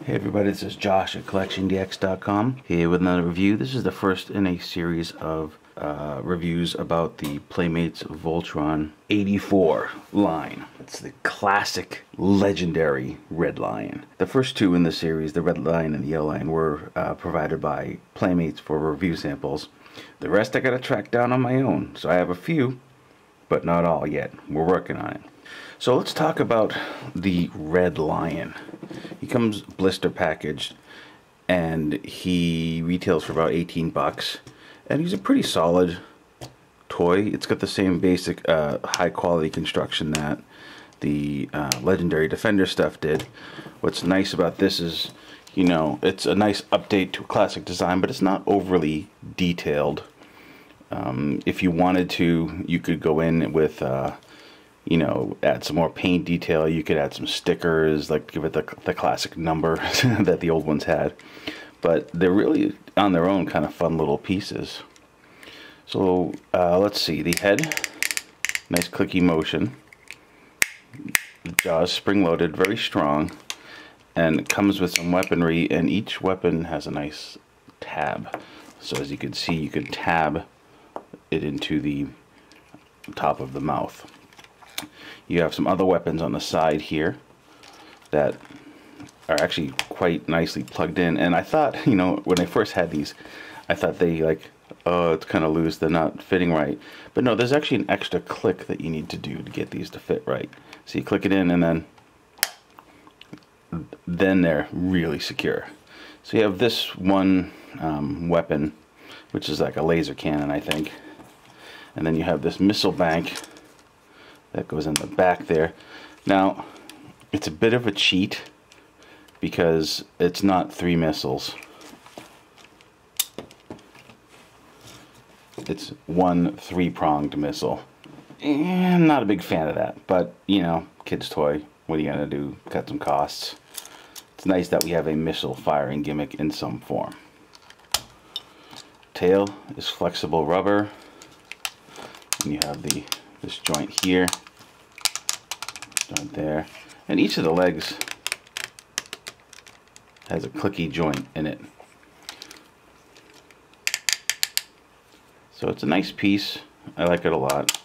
Hey everybody, this is Josh at CollectionDX.com here with another review. This is the first in a series of reviews about the Playmates Voltron 84 line. It's the classic, legendary Red Lion. The first two in the series, the Red Lion and the Yellow Lion, were provided by Playmates for review samples. The rest I gotta track down on my own, so I have a few, but not all yet. We're working on it. So let's talk about the Red Lion. He comes blister packaged, and he retails for about 18 bucks, and he's a pretty solid toy. It's got the same basic high quality construction that the Legendary Defender stuff did. What's nice about this is, you know, it's a nice update to a classic design, but it's not overly detailed. If you wanted to, you could go in with you know, add some more paint detail. You could add some stickers, like give it the classic number that the old ones had. But they're really, on their own, kind of fun little pieces. So, let's see. The head, nice clicky motion. The jaws spring-loaded, very strong. And it comes with some weaponry, and each weapon has a nice tab. So as you can see, you can tab it into the top of the mouth. You have some other weapons on the side here that are actually quite nicely plugged in. And I thought, you know, when I first had these, I thought they like, oh, it's kind of loose, they're not fitting right. But no, there's actually an extra click that you need to do to get these to fit right. So you click it in, and then they're really secure. So you have this one weapon, which is like a laser cannon, I think. And then you have this missile bank that goes in the back there. Now, it's a bit of a cheat because it's not 3 missiles. It's one 3-pronged missile. And I'm not a big fan of that, but you know, kid's toy. What are you gonna do? Cut some costs. It's nice that we have a missile firing gimmick in some form. Tail is flexible rubber. And you have this joint here, joint there, and each of the legs has a clicky joint in it. So it's a nice piece. I like it a lot.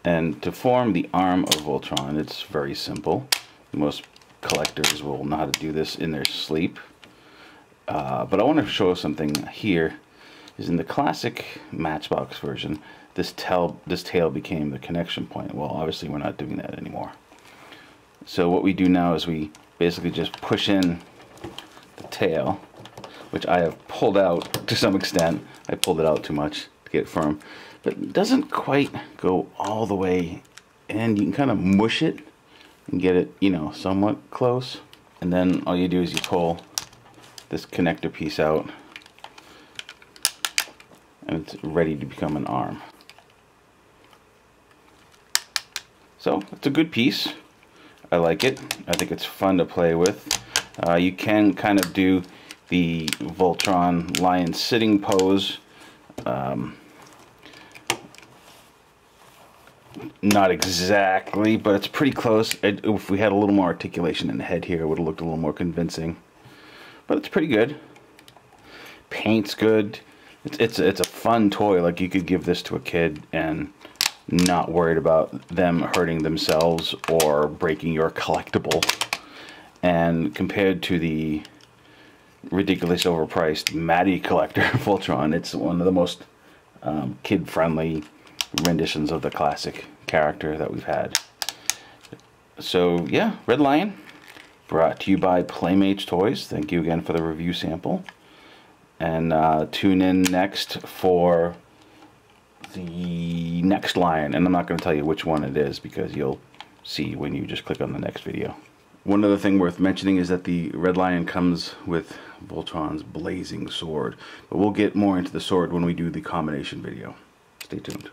And to form the arm of Voltron, it's very simple. Most collectors will know how to do this in their sleep. But I want to show something here. Is in the classic Matchbox version, this tail became the connection point. Well, obviously we're not doing that anymore. So what we do now is we basically just push in the tail, which I have pulled out to some extent. I pulled it out too much to get it firm, but it doesn't quite go all the way, and you can kind of mush it and get it, you know, somewhat close. And then all you do is you pull this connector piece out, and it's ready to become an arm. So it's a good piece. I like it. I think it's fun to play with. You can kind of do the Voltron lion sitting pose. Not exactly, but it's pretty close. If we had a little more articulation in the head here, it would have looked a little more convincing. But it's pretty good. Paint's good. It's a fun toy. Like, you could give this to a kid and not worried about them hurting themselves or breaking your collectible. And compared to the ridiculous overpriced Matty Collector Voltron, it's one of the most kid-friendly renditions of the classic character that we've had. So yeah, Red Lion, brought to you by Playmates Toys. Thank you again for the review sample. And tune in next for the next lion. And I'm not going to tell you which one it is, because you'll see when you just click on the next video. One other thing worth mentioning is that the Red Lion comes with Voltron's blazing sword. But we'll get more into the sword when we do the combination video. Stay tuned.